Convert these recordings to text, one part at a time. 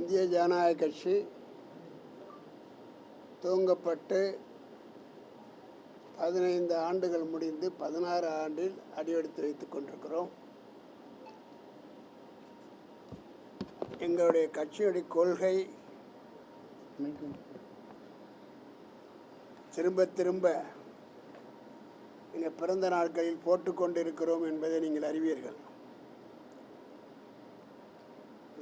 இந்திய ஜனநாயக கட்சி துவங்கப்பட்டு 15 ஆண்டுகள் முடிந்து 16 ஆண்டில் அடியெடுத்து வைத்துக் கொண்டிருக்கிறோம். எங்களுடைய கட்சியுடைய கொள்கை திரும்ப திரும்ப எங்கள் பிறந்த நாட்களில் போட்டுக்கொண்டிருக்கிறோம் என்பதை நீங்கள் அறிவீர்கள்.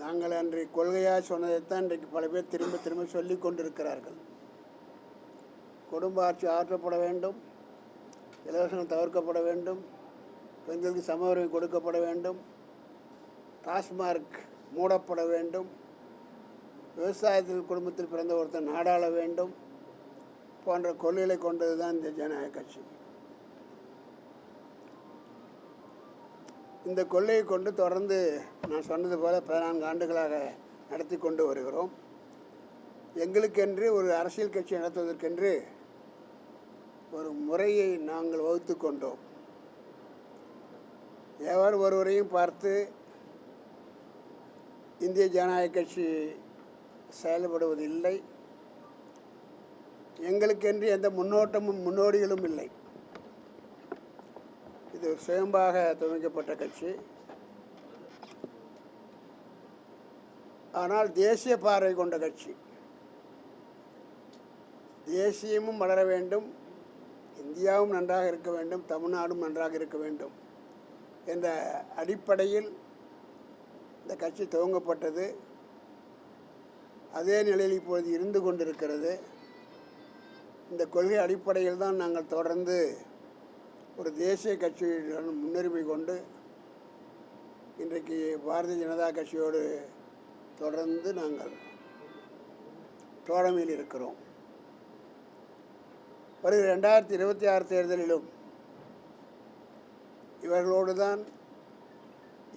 நாங்கள் அன்றைய கொள்கையாக சொன்னதைத்தான் இன்றைக்கு பல பேர் திரும்ப திரும்ப சொல்லி கொண்டிருக்கிறார்கள். குடும்ப ஆட்சி ஆற்றப்பட வேண்டும், இலவசங்கள் தவிர்க்கப்பட வேண்டும், பெண்களுக்கு சம உரிமை கொடுக்கப்பட வேண்டும், டாஸ்மார்க் மூடப்பட வேண்டும், விவசாயத்தில் குடும்பத்தில் பிறந்த ஒருத்தர் நாடாள வேண்டும் போன்ற கொள்கைகளை கொண்டது தான் இந்த ஜனநாயக கட்சி. இந்த கொள்கையை கொண்டு தொடர்ந்து நான் சொன்னது போல 14 ஆண்டுகளாக நடத்தி கொண்டு வருகிறோம். எங்களுக்கென்று ஒரு அரசியல் கட்சி நடத்துவதற்கென்று ஒரு முறையை நாங்கள் வகுத்து கொண்டோம். எவர் ஒருவரையும் பார்த்து இந்திய ஜனநாயக கட்சி செயல்படுவதில்லை. எங்களுக்கென்று எந்த முன்னோட்டமும் முன்னோடிகளும் இல்லை. இது சுயம்பாக துவங்கப்பட்ட கட்சி. ஆனால் தேசிய பார்வை கொண்ட கட்சி. தேசியமும் வளர வேண்டும், இந்தியாவும் நன்றாக இருக்க வேண்டும், தமிழ்நாடும் நன்றாக இருக்க வேண்டும் என்ற அடிப்படையில் இந்த கட்சி துவங்கப்பட்டது. அதே நிலையில் இப்பொழுது இருந்து கொண்டிருக்கிறது. இந்த கொள்கை அடிப்படையில் தான் நாங்கள் தொடர்ந்து ஒரு தேசிய கட்சியுடன் முன்னுரிமை கொண்டு இன்றைக்கு பாரதிய ஜனதா கட்சியோடு தொடர்ந்து நாங்கள் தோழமையில் இருக்கிறோம். வருகிற 2026 தேர்தலிலும் இவர்களோடு தான்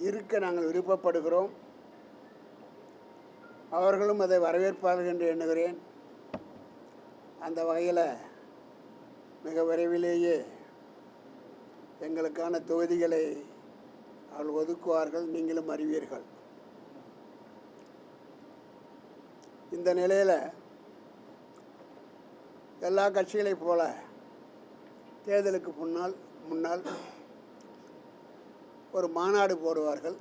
இருக்க நாங்கள் விருப்பப்படுகிறோம். அவர்களும் அதை வரவேற்பார்கள் என்று எண்ணுகிறேன். அந்த வகையில் மிக விரைவிலேயே எங்களுக்கான தொகுதிகளை அவர்கள் ஒதுக்குவார்கள், நீங்களும் அறிவீர்கள். இந்த நிலையில் எல்லா கட்சிகளைப் போல தேர்தலுக்கு முன்னால் ஒரு மாநாடு போடுவார்கள்.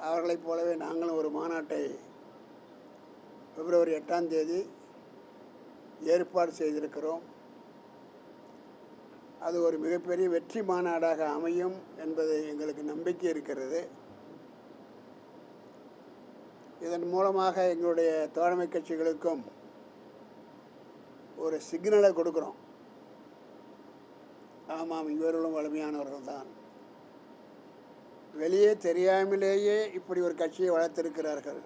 அவர்களைப் போலவே நாங்களும் ஒரு மாநாட்டை பிப்ரவரி 8ஆம் தேதி ஏற்பாடு செய்திருக்கிறோம். அது ஒரு மிகப்பெரிய வெற்றி மாநாடாக அமையும் என்பது எங்களுக்கு நம்பிக்கை இருக்கிறது. இதன் மூலமாக எங்களுடைய தோழமை கட்சிகளுக்கும் ஒரு சிக்னலை கொடுக்குறோம். ஆமாம், இவர்களும் வலிமையானவர்கள் தான். வெளியே தெரியாமலேயே இப்படி ஒரு கட்சியை வளர்த்திருக்கிறார்கள்.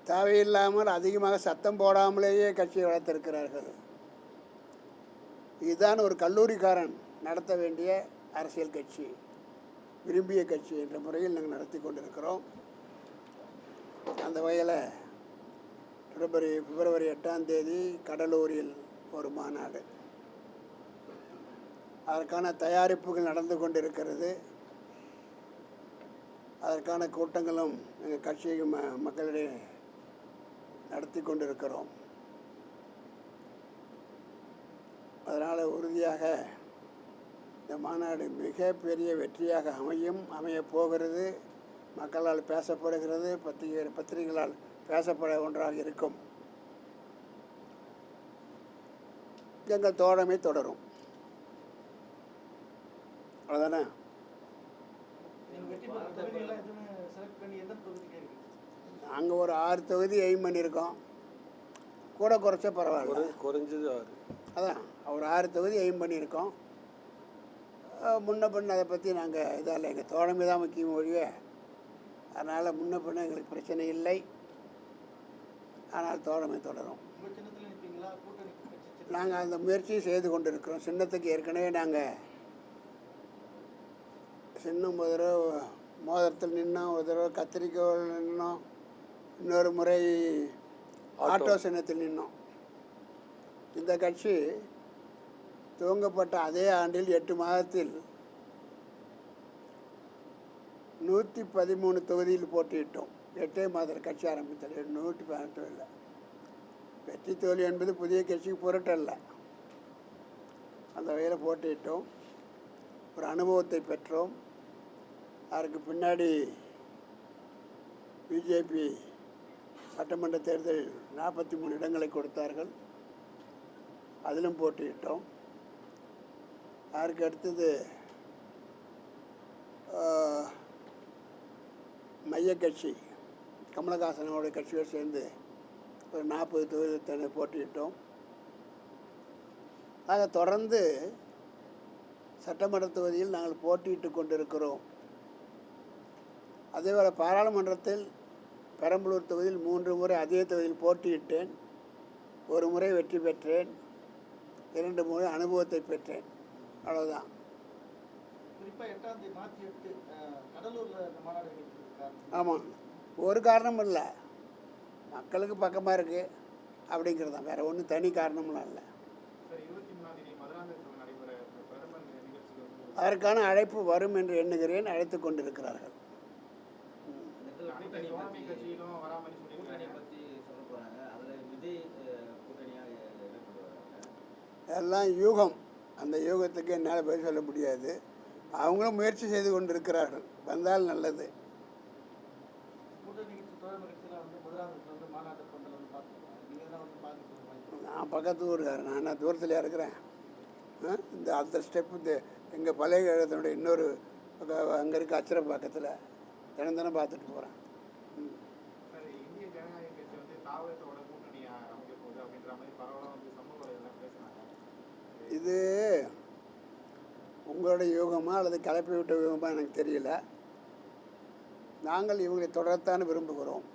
தேவையில்லாமல் அதிகமாக சத்தம் போடாமலேயே கட்சியை வளர்த்திருக்கிறார்கள். இதுதான் ஒரு கல்லூரிக்காரன் நடத்த வேண்டிய அரசியல் கட்சி, விரும்பிய கட்சி என்ற முறையில் நாங்கள் நடத்தி கொண்டிருக்கிறோம். அந்த வகையில் பிப்ரவரி 8ஆம் தேதி கடலூரில் ஒரு மாநாடு, அதற்கான தயாரிப்புகள் நடந்து கொண்டிருக்கிறது. அதற்கான கூட்டங்களும் எங்கள் கட்சியும் மக்களிடையே நடத்தி கொண்டிருக்கிறோம். அதனால் உறுதியாக இந்த மாநாடு மிகப்பெரிய வெற்றியாக அமையப் போகிறது. மக்களால் பேசப்படுகிறது, பத்திரிகைகளால் பேசப்பட ஒன்றாக இருக்கும். எங்கள் தோழமை தொடரும். அவ்வளோதானே? நாங்கள் ஒரு 6 தொகுதி எய்ம் பண்ணியிருக்கோம். கூட குறைச்ச பரவாயில்ல, குறைஞ்சது 6. அதான் ஒரு 6 தொகுதி எய்ம் பண்ணியிருக்கோம். முன்ன பின்ன அதை பற்றி நாங்கள் இதால் எங்கள் தோழமை தான் முக்கியம் ஒழிய, அதனால் முன்ன பின்ன எங்களுக்கு பிரச்சனை இல்லை. ஆனால் தோழமை தொடரும். நாங்கள் அந்த முயற்சியை செய்து கொண்டிருக்கிறோம். சின்னத்துக்கு ஏற்கனவே நாங்கள் சின்னம் ஒரு தடவை மோதிரத்தில் நின்னோம், ஒரு தடவை கத்திரிக்கோள் நின்னோம், இன்னொரு முறை ஆட்டோ சின்னத்தில் நின்னோம். இந்த கட்சி துவங்கப்பட்ட அதே ஆண்டில் 8 மாதத்தில் 113 தொகுதியில் போட்டியிட்டோம். 8 மாதத்தில் கட்சி ஆரம்பித்தல் 118 தொகுதியில். வெற்றி தோல்வி என்பது புதிய கட்சிக்கு பொருட்டல்ல. அந்த வகையில் போட்டியிட்டோம். ஒரு அனுபவத்தை பெற்றோம். அதற்கு பின்னாடி பிஜேபி சட்டமன்ற தேர்தலில் 43 இடங்களை கொடுத்தார்கள். அதிலும் போட்டியிட்டோம். அதற்கு அடுத்தது மைய கட்சி கமலஹாசனோட கட்சியோடு சேர்ந்து ஒரு 40 தொகுதியில் போட்டியிட்டோம். ஆக தொடர்ந்து சட்டமன்ற தொகுதியில் நாங்கள் போட்டியிட்டு கொண்டிருக்கிறோம். அதேபோல் பாராளுமன்றத்தில் பெரம்பலூர் தொகுதியில் 3 முறை அதே தொகுதியில் போட்டியிட்டேன். ஒரு முறை வெற்றி பெற்றேன், 2 முறை அனுபவத்தை பெற்றேன். அவ்வளோதான். ஆமாம், ஒரு காரணம் இல்லை, மக்களுக்கு பக்கமாக இருக்குது அப்படிங்கிறது தான். வேறு ஒன்றும் தனி காரணம்லாம் இல்லை. அதற்கான அழைப்பு வரும் என்று எண்ணுகிறேன். அழைத்து கொண்டிருக்கிறார்கள். எல்லாம் யூகம். அந்த யூகத்துக்கு என்னால் பதில் சொல்ல முடியாது. அவங்களும் முயற்சி செய்து கொண்டிருக்கிறார்கள். வந்தால் நல்லது. நான் பக்கத்து ஊருக்காரன். நான் தூரத்தில் இருக்கிறேன். இந்த அந்த ஸ்டெப்பு எங்கள் பழைய கழகத்தினுடைய இன்னொரு அங்கே இருக்க அச்சர பக்கத்தில் தினம் பார்த்துட்டு போகிறேன். இது உங்களுடைய யோகமா அல்லது கலப்பி விட்ட யோகமா எனக்கு தெரியல. நாங்கள் இவங்களை தொடரத்தான் விரும்புகிறோம்.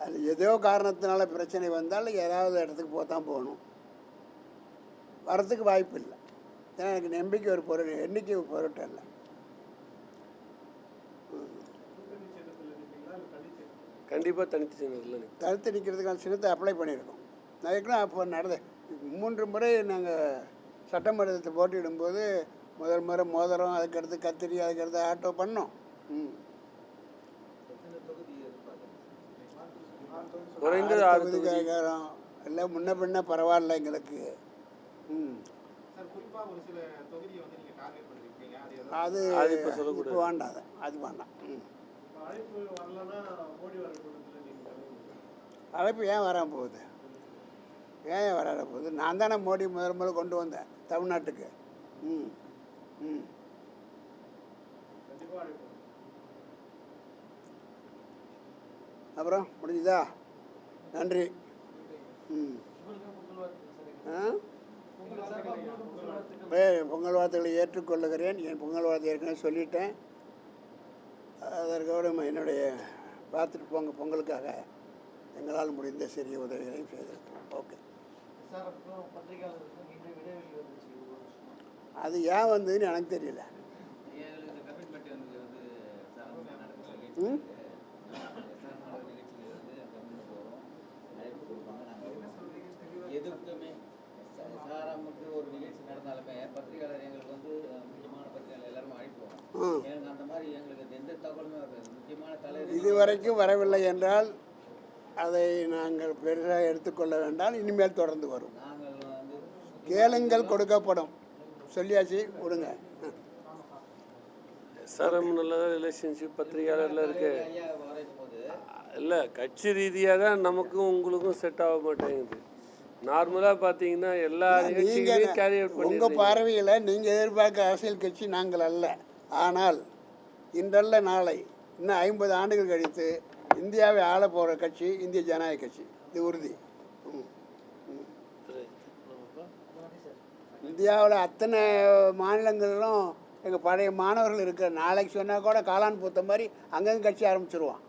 அது ஏதோ காரணத்தினால பிரச்சனை வந்தால் ஏதாவது இடத்துக்கு போத்தான் போகணும். வரத்துக்கு வாய்ப்பு இல்லை. ஏன்னா எனக்கு நம்பிக்கை ஒரு பொருள், எண்ணிக்கை ஒரு பொருட்டு இல்லை. கண்டிப்பாக தனித்து நிற்கிறதுக்கான சின்னத்தை அப்ளை பண்ணியிருக்கோம். நான் ஏற்கனவே அப்போ நடந்த 3 முறை நாங்கள் சட்டமன்றத்தை போட்டியிடும்போது முதல் முறை மோதிரம், அதுக்கடுத்து கத்திரி, அதுக்கடுத்து ஆட்டோ பண்ணோம். குறைந்தது 6 கேட்குறோம். எல்லாம் முன்ன பின்ன பரவாயில்ல எங்களுக்கு. அது இப்போ வேண்டாம். அது வேண்டாம். அழைப்பு ஏன் வராமல் போகுது? ஏன் வராத போகுது? நான் தானே மோடி முதல் கொண்டு வந்தேன் தமிழ்நாட்டுக்கு. அப்புறம் முடிஞ்சுதா? நன்றி. பொங்கல் வாழ்த்துக்களை ஏற்றுக்கொள்ளுகிறேன். என் பொங்கல் வாழ்த்து ஏற்கனவே சொல்லிட்டேன். அதற்கோடு என்னுடைய பார்த்துட்டு போங்க. பொங்கலுக்காக எங்களால் முடிந்த சிறிய உதவிகளையும் செய்திருக்கோம். ஓகே. அது ஏன் வந்ததுன்னு எனக்கு தெரியல. எதுக்குமே சாராமுக்கு ஒரு நிகழ்ச்சி நடந்தாலுமே பத்திரிகையாளர் எங்களுக்கு முக்கியமான பத்திரிகையாளர் எல்லாரும் அழைப்போம். எனக்கு அந்த மாதிரி எங்களுக்கு எந்த தகவலுமே முக்கியமான தலைவர் இதுவரைக்கும் வரவில்லை என்றால் அதை நாங்கள் பெரிதாக எடுத்துக்கொள்ள வேண்டாம். இனிமேல் தொடர்ந்து வரும். கேளுங்கள், கொடுக்கப்படும். சொல்லியாச்சு, விடுங்க. SRM நல்ல ரிலேஷன்ஷிப் பத்திரிகையாளரில் இருக்கு. இல்லை, கட்சி ரீதியாக தான் நமக்கும் உங்களுக்கும் செட் ஆக மாட்டேங்குது. நார்மலாக பார்த்தீங்கன்னா எல்லா நிகழ்ச்சிகளையும் கேரி அவுட் பண்ணி உங்கள் பார்வையில் நீங்கள் எதிர்பார்க்க அரசியல் கட்சி நாங்கள் அல்ல. ஆனால் இன்றல்ல நாளை, இன்னும் 50 ஆண்டுகள் கழித்து இந்தியாவை ஆள போகிற கட்சி இந்திய ஜனநாயக கட்சி. இது உறுதி. இந்தியாவில் அத்தனை மாநிலங்களிலும் எங்கள் பழைய மாணவர்கள் இருக்கிற. நாளைக்கு சொன்னால் கூட காளான் பூத்த மாதிரி அங்கங்கே கட்சி ஆரம்பிச்சிருவான்.